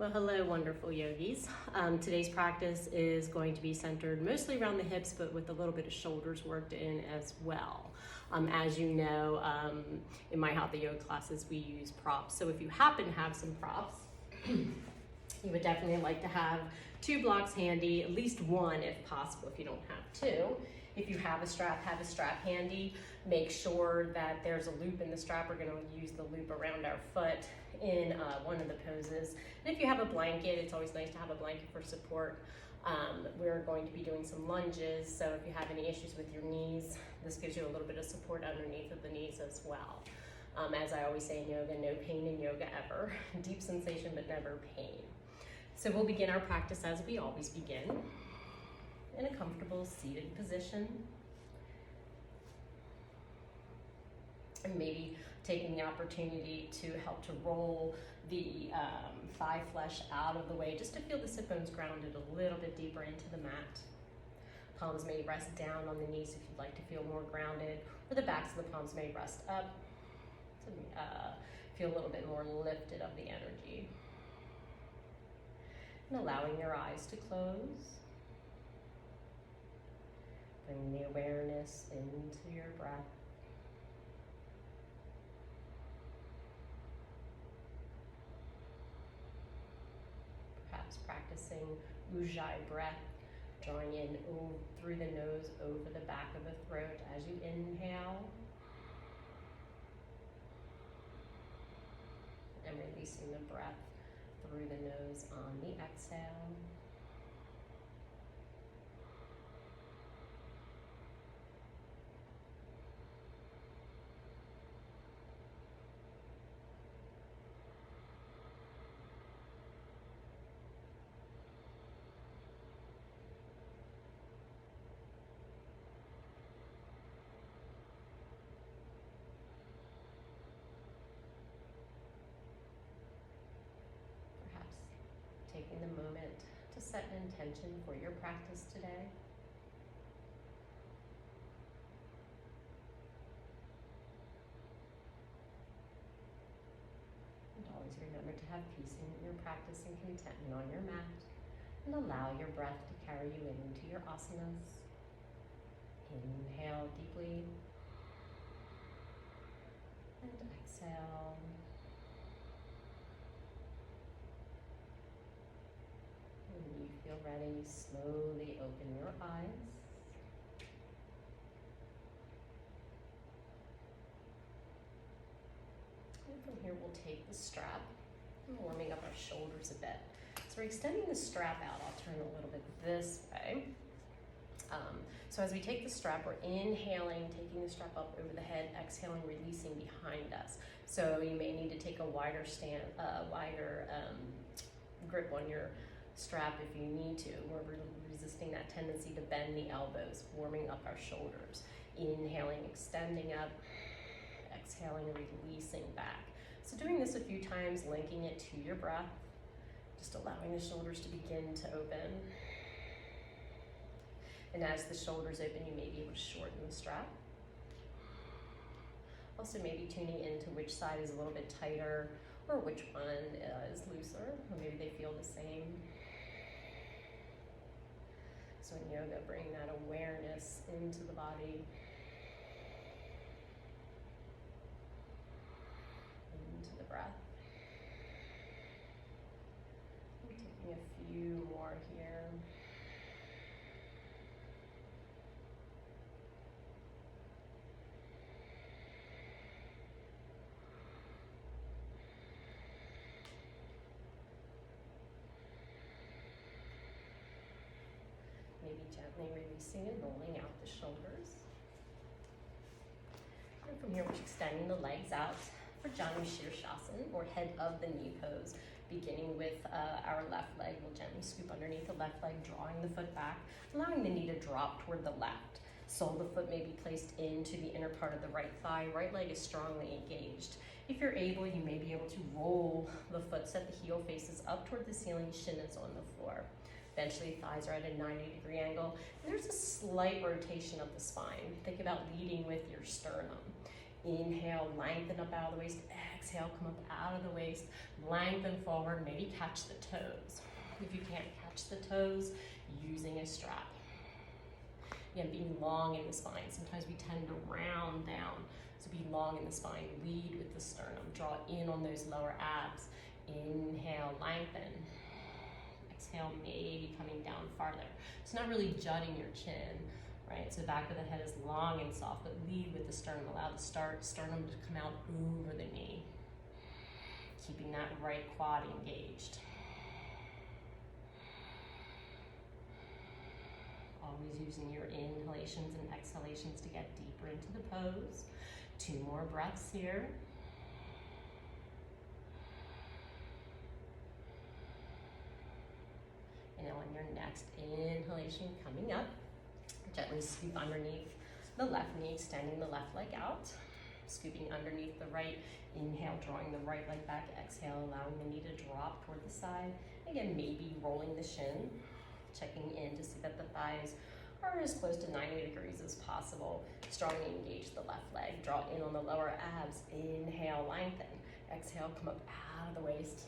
Well, hello, wonderful yogis. Today's practice is going to be centered mostly around the hips, but with a little bit of shoulders worked in as well. As you know, in my Hatha yoga classes, we use props. So if you happen to have some props, you would definitely like to have 2 blocks handy, at least 1 if possible, if you don't have 2. If you have a strap handy. Make sure that there's a loop in the strap. We're going to use the loop around our foot in one of the poses. And if you have a blanket, it's always nice to have a blanket for support. We're going to be doing some lunges, so if you have any issues with your knees, this gives you a little bit of support underneath of the knees as well. As I always say in yoga, no pain in yoga ever. Deep sensation, but never pain. So we'll begin our practice as we always begin, in a comfortable seated position. And maybe taking the opportunity to help to roll the thigh flesh out of the way, just to feel the sit bones grounded a little bit deeper into the mat. Palms may rest down on the knees if you'd like to feel more grounded, or the backs of the palms may rest up to feel a little bit more lifted of the energy. And allowing your eyes to close. Bring the awareness into your breath. Perhaps practicing Ujjayi breath, drawing in through the nose, over the back of the throat as you inhale. And releasing the breath through the nose on the exhale. Taking the moment to set an intention for your practice today. And always remember to have peace in your practice and contentment on your mat. And allow your breath to carry you into your asanas. Inhale deeply. And exhale. When you feel ready, slowly open your eyes. And from here, we'll take the strap, and warming up our shoulders a bit. So we're extending the strap out. I'll turn a little bit this way. So as we take the strap, we're inhaling, taking the strap up over the head, exhaling, releasing behind us. So you may need to take a wider grip on your strap if you need to. We're resisting that tendency to bend the elbows, warming up our shoulders. Inhaling, extending up, exhaling, releasing back. So doing this a few times, linking it to your breath, just allowing the shoulders to begin to open. And as the shoulders open, you may be able to shorten the strap. Also maybe tuning into which side is a little bit tighter or which one is looser, or maybe they feel the same. So in yoga, bring that awareness into the body, into the breath. I'm taking a few more here. Maybe gently releasing and rolling out the shoulders. And from here, we're extending the legs out for Janu Shirshasana, or head of the knee pose. Beginning with our left leg, we'll gently scoop underneath the left leg, drawing the foot back, allowing the knee to drop toward the left. Sole of the foot may be placed into the inner part of the right thigh. Right leg is strongly engaged. If you're able, you may be able to roll the foot, set the heel faces up toward the ceiling, shin is on the floor. Eventually, thighs are at a 90-degree angle. And there's a slight rotation of the spine. Think about leading with your sternum. Inhale, lengthen up out of the waist. Exhale, come up out of the waist. Lengthen forward, maybe catch the toes. If you can't catch the toes, using a strap. Again, being long in the spine. Sometimes we tend to round down. So be long in the spine, lead with the sternum. Draw in on those lower abs. Inhale, lengthen. Exhale, maybe coming down farther. It's not really jutting your chin, right? So the back of the head is long and soft, but lead with the sternum. Allow the sternum to come out over the knee. Keeping that right quad engaged. Always using your inhalations and exhalations to get deeper into the pose. 2 more breaths here. And now on your next inhalation coming up, gently scoop underneath the left knee, extending the left leg out. Scooping underneath the right. Inhale, drawing the right leg back. Exhale, allowing the knee to drop toward the side. Again, maybe rolling the shin. Checking in to see that the thighs are as close to 90 degrees as possible. Strongly engage the left leg. Draw in on the lower abs. Inhale, lengthen. Exhale, come up out of the waist.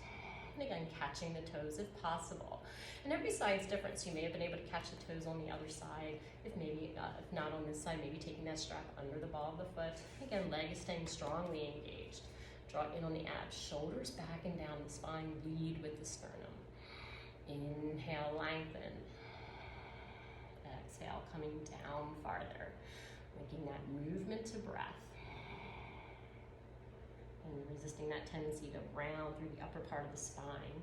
And again, catching the toes if possible. And every side's different, so you may have been able to catch the toes on the other side. If not on this side, maybe taking that strap under the ball of the foot. Again, leg is staying strongly engaged. Draw in on the abs, shoulders back and down the spine. Lead with the sternum. Inhale, lengthen. Exhale, coming down farther. Making that movement to breath. And resisting that tendency to round through the upper part of the spine.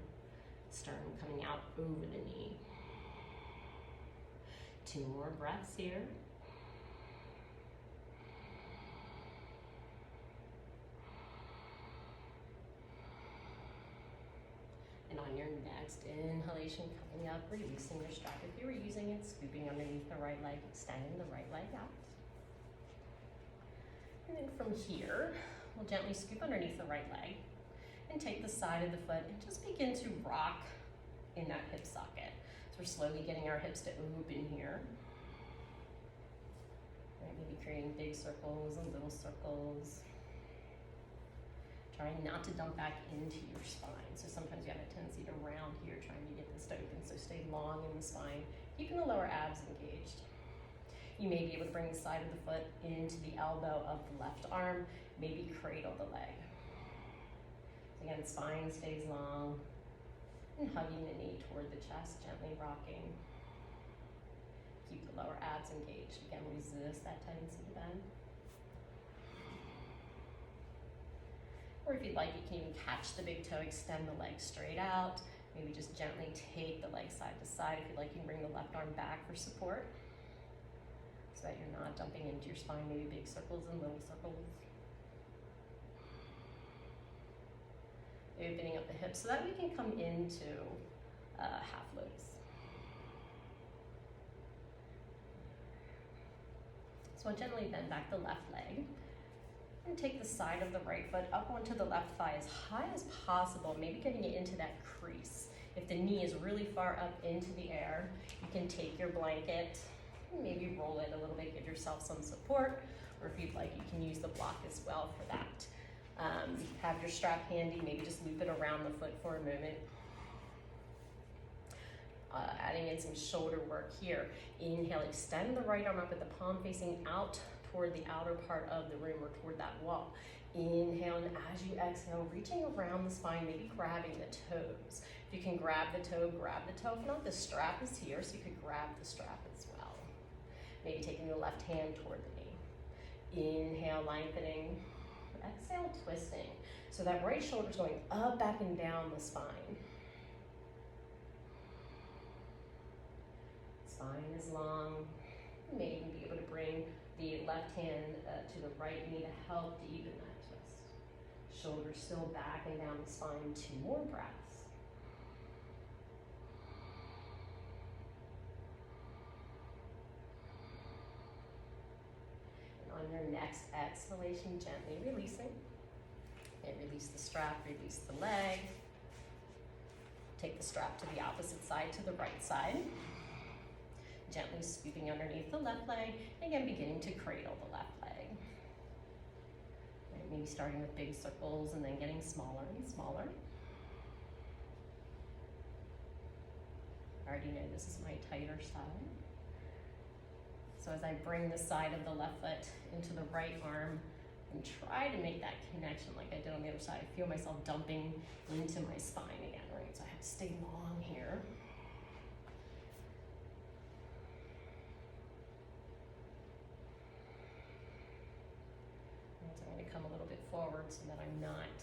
Sternum coming out over the knee. 2 more breaths here. And on your next inhalation coming up, releasing your strap. If you were using it, scooping underneath the right leg, extending the right leg out. And then from here, we'll gently scoop underneath the right leg and take the side of the foot and just begin to rock in that hip socket. So we're slowly getting our hips to open here. Right, maybe creating big circles and little circles. Trying not to dump back into your spine. So sometimes you have a tendency to round here trying to get this to open. So stay long in the spine, keeping the lower abs engaged. You may be able to bring the side of the foot into the elbow of the left arm, maybe cradle the leg. So again, spine stays long, and hugging the knee toward the chest, gently rocking. Keep the lower abs engaged. Again, resist that tendency to bend. Or if you'd like, you can even catch the big toe, extend the leg straight out. Maybe just gently take the leg side to side. If you'd like, you can bring the left arm back for support, so that you're not dumping into your spine, maybe big circles and little circles. Opening up the hips so that we can come into half lotus. So I'll gently bend back the left leg and take the side of the right foot up onto the left thigh as high as possible, maybe getting it into that crease. If the knee is really far up into the air, you can take your blanket, maybe roll it a little bit, give yourself some support, or if you'd like, you can use the block as well for that. Have your strap handy, maybe just loop it around the foot for a moment. Adding in some shoulder work here. Inhale, extend the right arm up with the palm facing out toward the outer part of the room or toward that wall. Inhale, and as you exhale, reaching around the spine, maybe grabbing the toes. If you can grab the toe, grab the toe. If not, the strap is here, so you could grab the strap as well. Maybe taking the left hand toward the knee. Inhale, lengthening. Exhale, twisting. So that right shoulder's going up, back, and down the spine. Spine is long. You may even be able to bring the left hand to the right knee to help deepen that twist. Shoulders still back and down the spine. 2 more breaths. And on your next exhalation, gently releasing. And release the strap, release the leg. Take the strap to the opposite side, to the right side. Gently scooping underneath the left leg, and again beginning to cradle the left leg. Maybe starting with big circles and then getting smaller and smaller. I already know this is my tighter side. So as I bring the side of the left foot into the right arm and try to make that connection like I did on the other side, I feel myself dumping into my spine again, right? So I have to stay long here. And so I'm going to come a little bit forward so that I'm not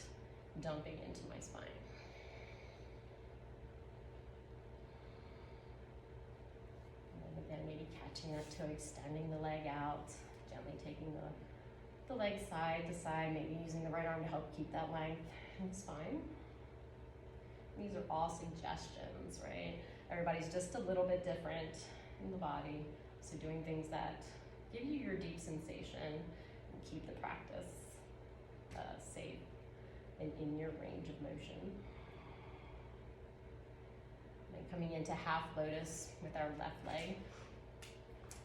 dumping into my spine. Again, maybe catching that toe, extending the leg out, gently taking the leg side to side, maybe using the right arm to help keep that length in the spine. These are all suggestions, right? Everybody's just a little bit different in the body, so doing things that give you your deep sensation and keep the practice safe and in your range of motion. Then coming into half lotus with our left leg.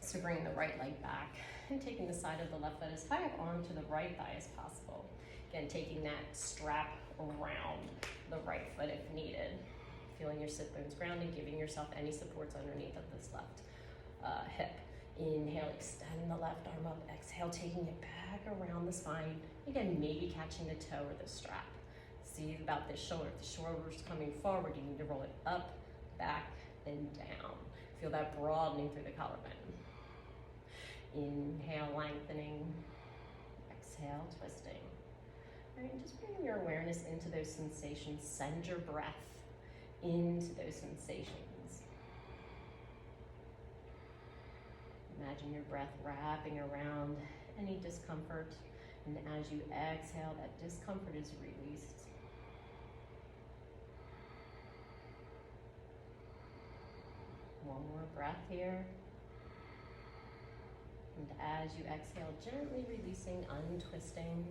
So bringing the right leg back and taking the side of the left foot as high up onto the right thigh as possible. Again, taking that strap around the right foot if needed. Feeling your sit bones grounded, giving yourself any supports underneath of this left hip. Inhale, extend the left arm up. Exhale, taking it back around the spine. Again, maybe catching the toe or the strap. See about this shoulder. If the shoulder's coming forward, you need to roll it up, back, and down. Feel that broadening through the collarbone. Inhale, lengthening. Exhale, twisting. All right, just bring your awareness into those sensations. Send your breath into those sensations. Imagine your breath wrapping around any discomfort, and as you exhale, that discomfort is released. One more breath here. And as you exhale, gently releasing, untwisting,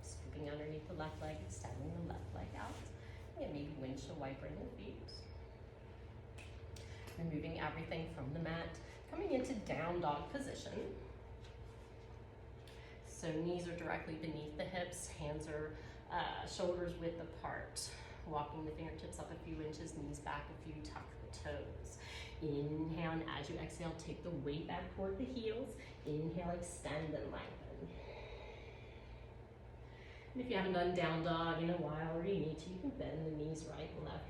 scooping underneath the left leg, extending the left leg out. And maybe windshield wiper in the feet. Removing everything from the mat, coming into down dog position. So knees are directly beneath the hips, hands are shoulders width apart. Walking the fingertips up a few inches, knees back a few, tuck the toes. Inhale, and as you exhale, take the weight back toward the heels. Inhale, extend and lengthen. And if you haven't done down dog in a while or you need to, you can bend the knees right and left,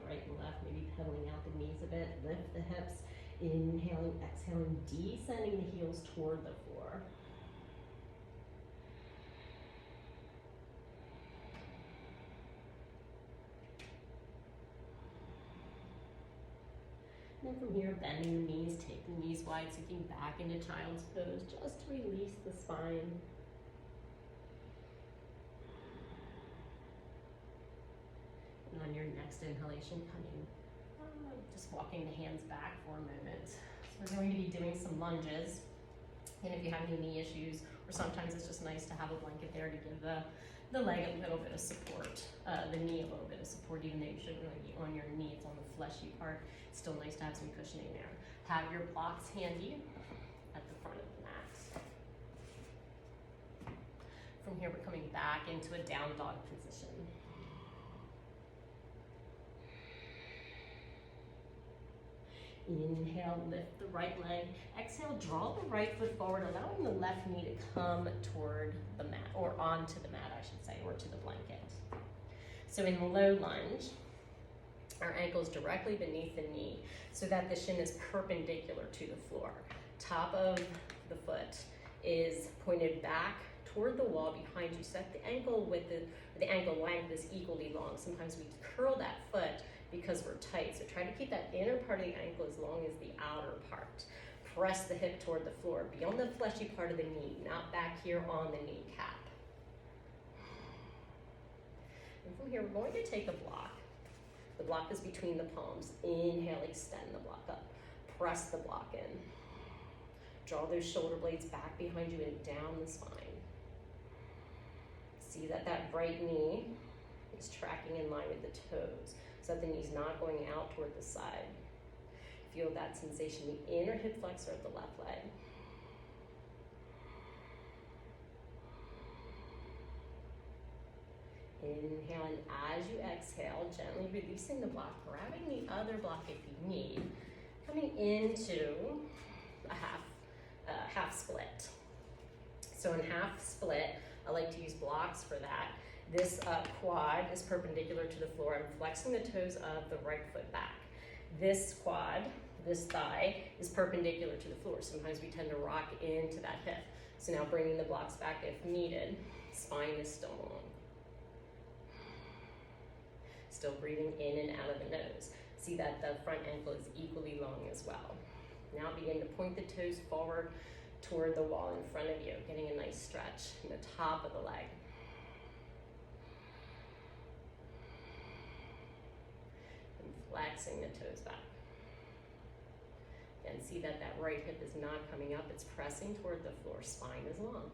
maybe pedaling out the knees a bit, lift the hips. Inhaling, exhaling, descending the heels toward the floor. And then from here, bending the knees, take the knees wide, sinking back into child's pose, just to release the spine. And on your next inhalation, coming, just walking the hands back for a moment. So we're going to be doing some lunges. And if you have any knee issues, or sometimes it's just nice to have a blanket there to give the leg a little bit of support, the knee a little bit of support, even though you shouldn't really be on your knee, it's on the fleshy part. It's still nice to have some cushioning there. Have your blocks handy at the front of the mat. From here, we're coming back into a down dog position. Inhale, lift the right leg. Exhale, draw the right foot forward, allowing the left knee to come toward the mat, or onto the mat, I should say, or to the blanket. So in the low lunge, our ankle is directly beneath the knee so that the shin is perpendicular to the floor. Top of the foot is pointed back toward the wall behind you so that the ankle width, the ankle length is equally long. Sometimes we curl that foot because we're tight. So try to keep that inner part of the ankle as long as the outer part. Press the hip toward the floor. Be on the fleshy part of the knee, not back here on the kneecap. And from here, we're going to take a block. The block is between the palms. Inhale, extend the block up. Press the block in. Draw those shoulder blades back behind you and down the spine. See that right knee is tracking in line with the toes, so that the knee's not going out toward the side. Feel that sensation, the inner hip flexor of the left leg. Inhale, and as you exhale, gently releasing the block, grabbing the other block if you need, coming into a half split. So in half split, I like to use blocks for that. This quad is perpendicular to the floor. I'm flexing the toes of the right foot back. This quad, this thigh, is perpendicular to the floor. Sometimes we tend to rock into that hip. So now bringing the blocks back if needed. Spine is still long. Still breathing in and out of the nose. See that the front ankle is equally long as well. Now begin to point the toes forward toward the wall in front of you, getting a nice stretch in the top of the leg. And flexing the toes back. And see that that right hip is not coming up, it's pressing toward the floor, spine is long.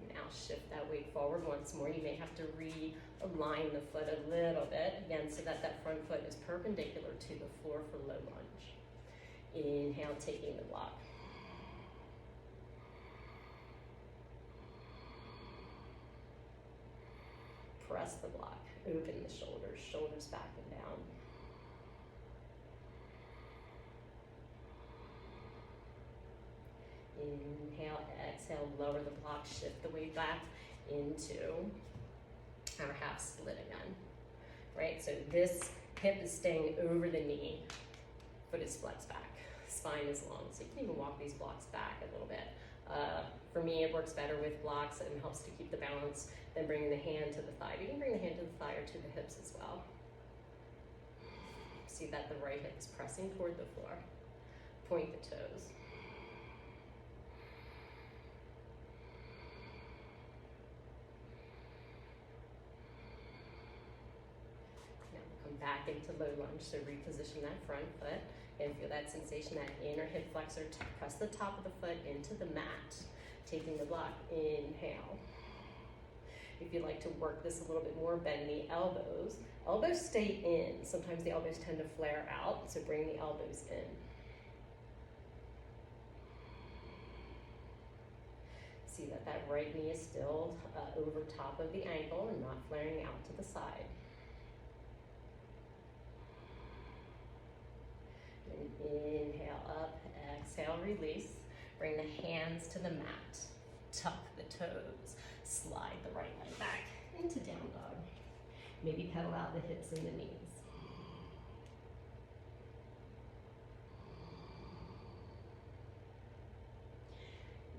Now shift that weight forward once more. You may have to realign the foot a little bit, again, so that that front foot is perpendicular to the floor for low lunge. Inhale, taking the block. Press the block, open the shoulders, shoulders back and down. Inhale, exhale, lower the block, shift the weight back into our half split again, right? So this hip is staying over the knee, foot is flexed back, spine is long. So you can even walk these blocks back a little bit. For me, it works better with blocks and helps to keep the balance than bringing the hand to the thigh. You can bring the hand to the thigh or to the hips as well. See that the right hip is pressing toward the floor. Point the toes. Back into low lunge, so reposition that front foot and feel that sensation, that inner hip flexor, press the top of the foot into the mat, taking the block, inhale. If you'd like to work this a little bit more, bend the elbows. Elbows stay in, sometimes the elbows tend to flare out, so bring the elbows in. See that that right knee is still over top of the ankle and not flaring out to the side. Inhale up, exhale, release. Bring the hands to the mat. Tuck the toes. Slide the right leg back into down dog. Maybe pedal out the hips and the knees.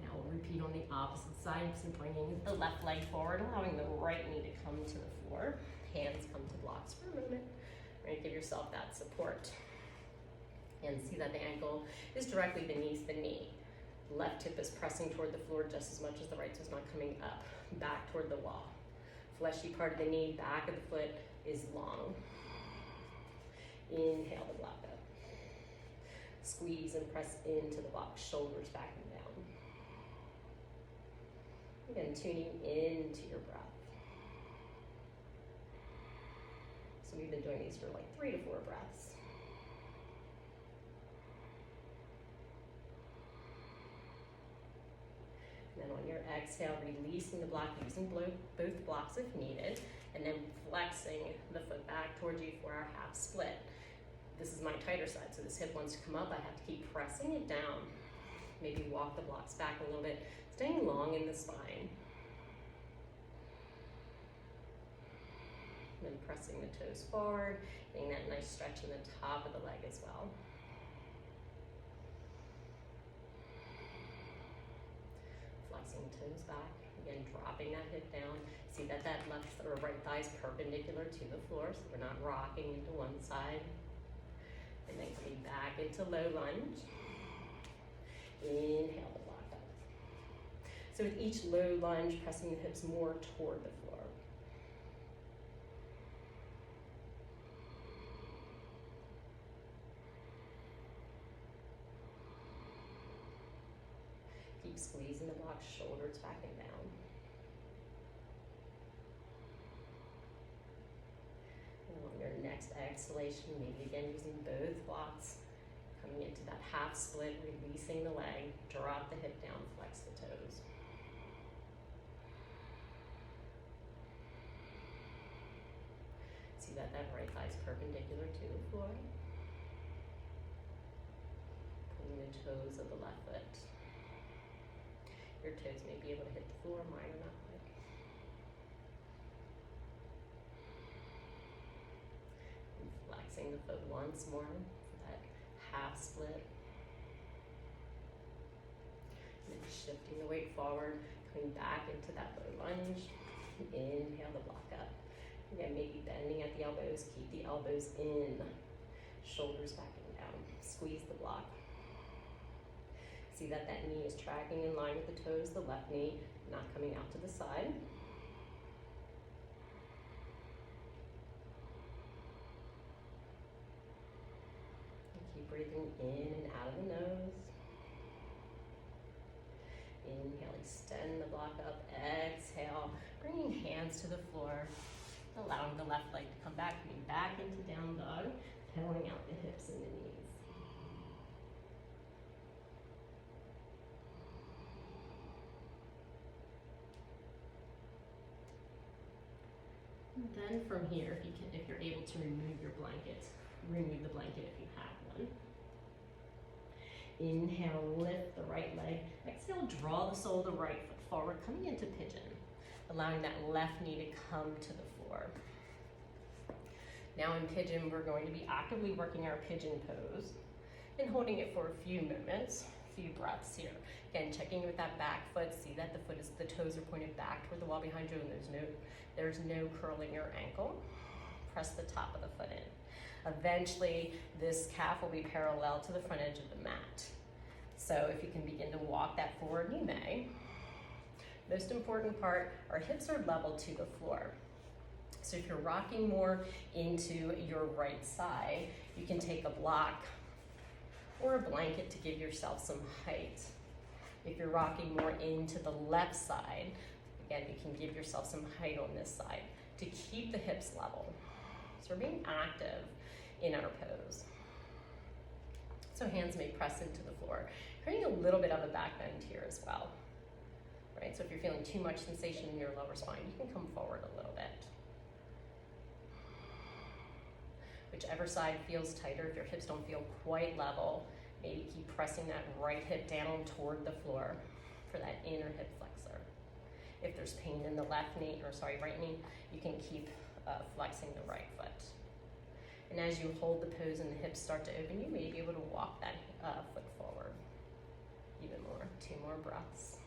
Now we'll repeat on the opposite side, so bringing the left leg forward, allowing the right knee to come to the floor. Hands come to blocks for a moment. Right, give yourself that support. And see that the ankle is directly beneath the knee. Left hip is pressing toward the floor just as much as the right, so it's not coming up, back toward the wall. Fleshy part of the knee, back of the foot is long. Inhale the block up. Squeeze and press into the block, shoulders back and down. Again, tuning into your breath. So we've been doing these for like 3 to 4 breaths. Then on your exhale, releasing the block, using both blocks if needed, and then flexing the foot back towards you for our half split. This is my tighter side, so this hip wants to come up. I have to keep pressing it down. Maybe walk the blocks back a little bit, staying long in the spine. And then pressing the toes forward, getting that nice stretch in the top of the leg as well. Flexing toes back, again dropping that hip down. See that that left or right thigh is perpendicular to the floor, so we're not rocking into one side. And then coming back into low lunge. Inhale the block up. So with each low lunge, pressing the hips more toward the floor. Keep squeezing the block, shoulders back and down. And on your next exhalation, maybe again using both blocks, coming into that half split, releasing the leg, drop the hip down, flex the toes. See that right thigh is perpendicular to the floor. Pulling the toes of the left foot. Your toes may be able to hit the floor, mine are not quite. And flexing the foot once more for that half split. And then shifting the weight forward, coming back into that low lunge. Inhale the block up. Again, maybe bending at the elbows, keep the elbows in. Shoulders back and down. Squeeze the block. See that knee is tracking in line with the toes, the left knee, not coming out to the side. And keep breathing in and out of the nose. Inhale, extend the block up. Exhale, bringing hands to the floor, allowing the left leg to come back, coming back into down dog, pedaling out the hips and the knees. And then from here, if you're able to remove your blanket, remove the blanket if you have one. Inhale, lift the right leg. Exhale, draw the sole of the right foot forward, coming into pigeon, allowing that left knee to come to the floor. Now in pigeon, we're going to be actively working our pigeon pose and holding it for a few moments, a few breaths here. Again, checking with that back foot, see that the toes are pointed back toward the wall behind you and there's no curling your ankle. Press the top of the foot in. Eventually, this calf will be parallel to the front edge of the mat. So if you can begin to walk that forward, you may. Most important part, our hips are level to the floor. So if you're rocking more into your right side, you can take a block or a blanket to give yourself some height. If you're rocking more into the left side, again, you can give yourself some height on this side to keep the hips level. So we're being active in our pose. So hands may press into the floor, creating a little bit of a back bend here as well. Right? So if you're feeling too much sensation in your lower spine, you can come forward a little bit. Whichever side feels tighter, if your hips don't feel quite level, maybe keep pressing that right hip down toward the floor for that inner hip flexor. If there's pain in the right knee, you can keep flexing the right foot. And as you hold the pose and the hips start to open, you may be able to walk that foot forward even more. 2 more breaths.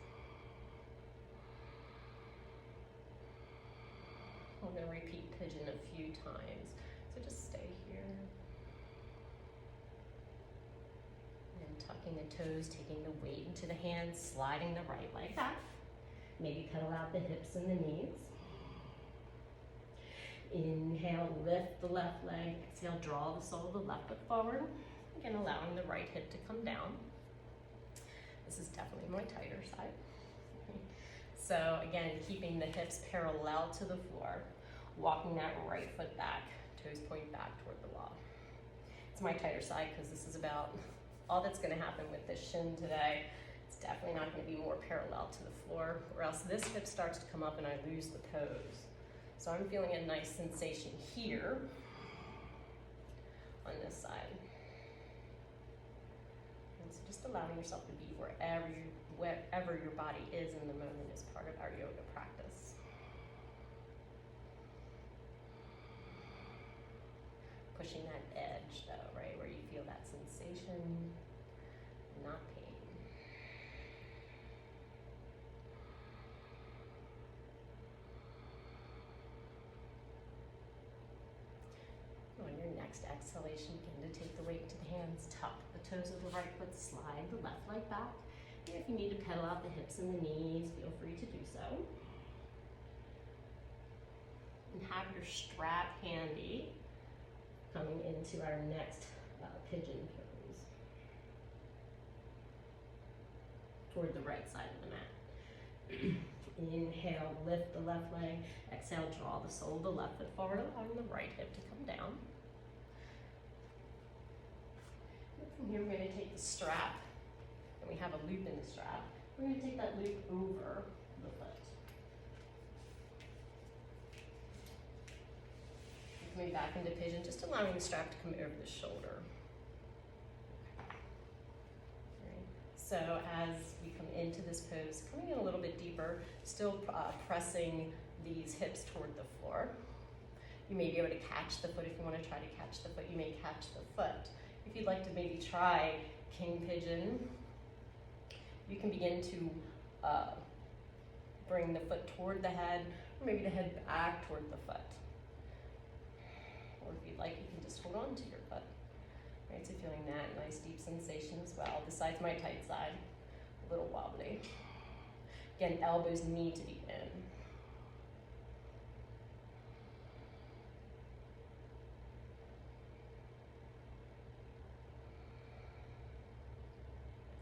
I'm going to repeat pigeon a few times, so just stay here. And tucking the toes, taking the weight into the hands, sliding the right leg back. Maybe pedal out the hips and the knees. Inhale, lift the left leg. Exhale, draw the sole of the left foot forward. Again, allowing the right hip to come down. This is definitely my tighter side. So again, keeping the hips parallel to the floor, walking that right foot back, toes point back toward the wall. It's my tighter side because this is about all that's going to happen with this shin today. It's definitely not going to be more parallel to the floor, or else this hip starts to come up and I lose the pose. So I'm feeling a nice sensation here on this side. And so just allowing yourself to be wherever your body is in the moment is part of our yoga practice. Pushing that edge though, right, where you feel that sensation, not pain. On your next exhalation, begin to take the weight into the hands, tuck the toes of the right foot, slide the left leg back. And if you need to pedal out the hips and the knees, feel free to do so. And have your strap handy coming into our next pigeon pose. Toward the right side of the mat. Inhale, lift the left leg. Exhale, draw the sole of the left foot forward, allowing the right hip to come down. And from here, we're going to take the strap, and we have a loop in the strap. We're going to take that loop over the foot. coming back into pigeon, just allowing the strap to come over the shoulder. Right. So as we come into this pose, coming in a little bit deeper, still pressing these hips toward the floor. You may be able to catch the foot if you want to try to catch the foot. You may catch the foot. If you'd like to maybe try king pigeon, you can begin to bring the foot toward the head, or maybe the head back toward the foot. Or if you'd like, you can just hold on to your foot. Right, so feeling that nice deep sensation as well. This side's my tight side, a little wobbly. Again, elbows need to be in.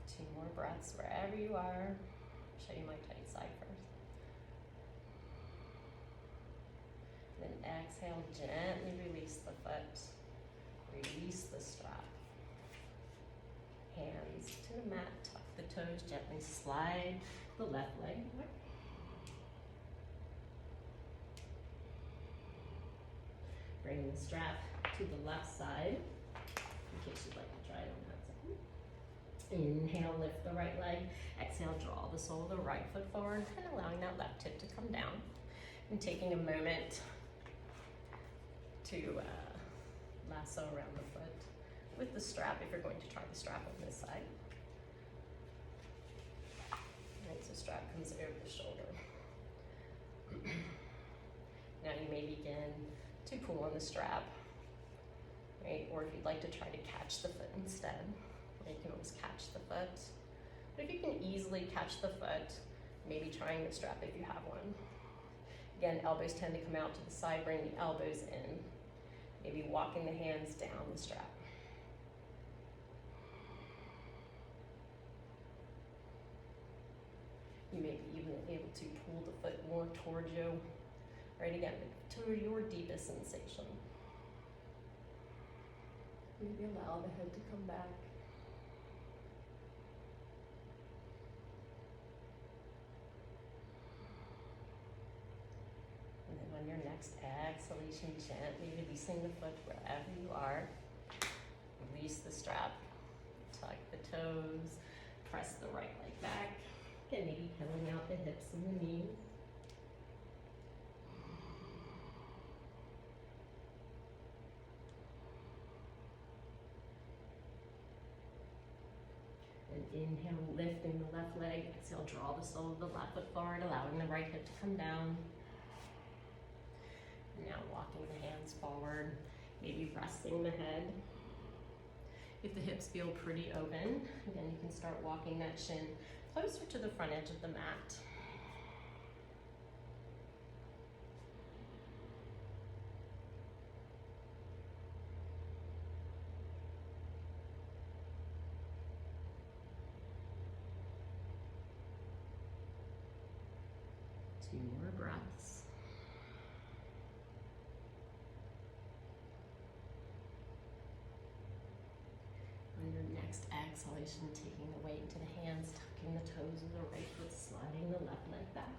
Two more breaths wherever you are. I'll show you my tight side first. Then exhale, gently release the foot. Release the strap. Hands to the mat, tuck the toes, gently slide the left leg. Bring the strap to the left side, in case you'd like to try it on that side. Inhale, lift the right leg. Exhale, draw the sole of the right foot forward and allowing that left hip to come down. And taking a moment to lasso around the foot with the strap if you're going to try the strap on this side. Right, so strap comes over the shoulder. Now you may begin to pull on the strap, right? Or if you'd like to try to catch the foot instead, you can always catch the foot. But if you can easily catch the foot, maybe trying the strap if you have one. Again, elbows tend to come out to the side, bring the elbows in. Maybe walking the hands down the strap. You may be even able to pull the foot more towards you. Right, again, to your deepest sensation. Maybe allow the head to come back. And then on your next exhalation, gently releasing the foot wherever you are. Release the strap, tuck the toes, press the right leg back. Again, maybe pedaling out the hips and the knees. And inhale, lifting the left leg. Exhale, draw the sole of the left foot forward, allowing the right hip to come down. And now walking the hands forward, maybe resting the head. If the hips feel pretty open, then you can start walking that shin closer to the front edge of the mat. Two more breaths. On your next exhalation, taking the weight into the hands, tucking the toes of the right foot, sliding the left leg back.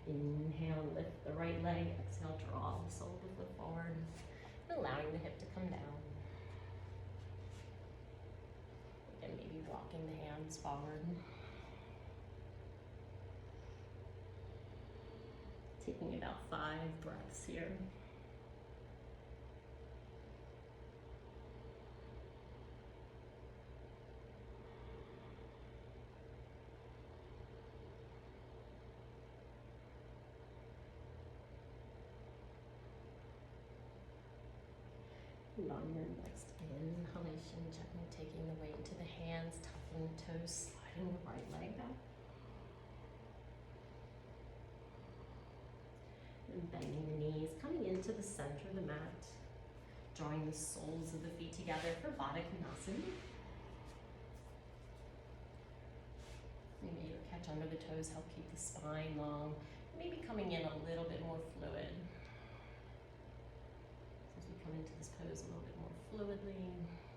Inhale, lift the right leg. Exhale, draw the sole of the foot forward, and allowing the hip to come down. Again, maybe walking the hands forward. Taking about 5 breaths here. On your next inhalation, gently taking the weight into the hands, tucking the toes, sliding the right leg back. And bending the knees, coming into the center of the mat, drawing the soles of the feet together for Baddha Konasana. Maybe your catch under the toes help keep the spine long, maybe coming in a little bit more fluid. Into this pose a little bit more fluidly,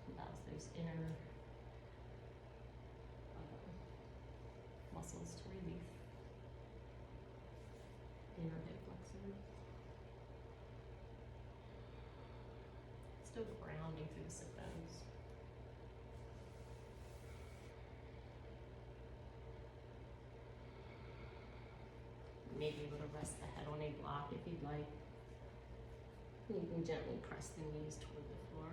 allows those inner muscles to release. Still grounding through the sit bones. Maybe able to rest the head on a block if you'd like. You can gently press the knees toward the floor.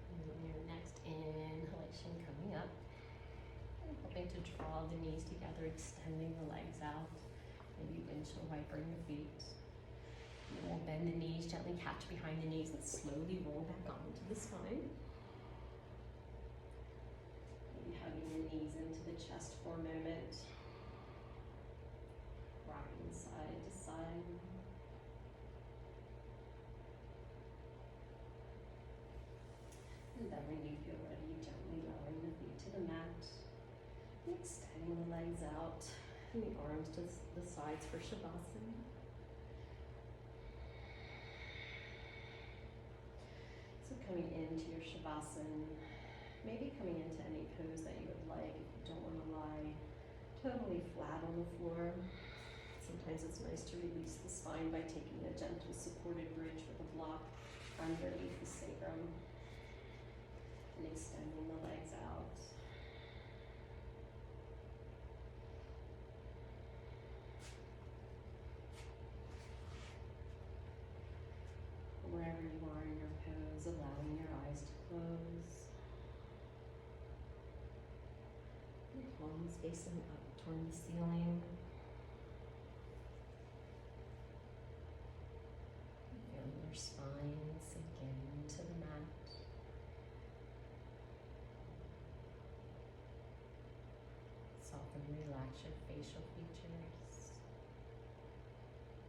And then your next inhalation coming up. And hoping to draw the knees together, extending the legs out. Maybe windshield wiper in your feet. And then we'll bend the knees, gently catch behind the knees, and slowly roll back onto the spine. Maybe hugging the knees into the chest for a moment. Rocking side to side. And then when you feel ready, gently lowering the feet to the mat. And extending the legs out. And the arms to the sides for Shavasana. So coming into your Shavasana, maybe coming into any pose that you would like if you don't want to lie totally flat on the floor. Sometimes it's nice to release the spine by taking a gentle supported bridge with a block underneath the sacrum and extending the legs out. Wherever you are in your pose, allowing your eyes to close. Your palms facing up toward the ceiling. Feeling your spine sink into the mat. Soften and relax your facial features.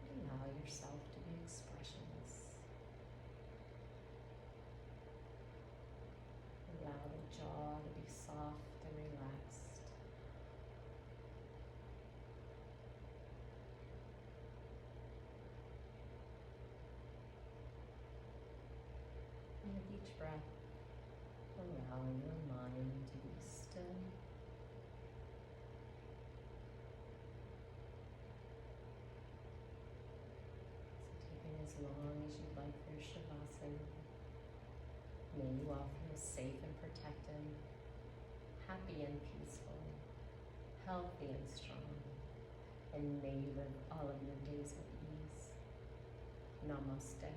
Allow yourself to be expressionless. Allow the jaw to be soft and relaxed. And with each breath, allowing your mind to be still. So taking as long as you'd like for your Shavasana. May you all feel safe and protected, happy and peaceful, healthy and strong, and may you live all of your days with ease. Namaste.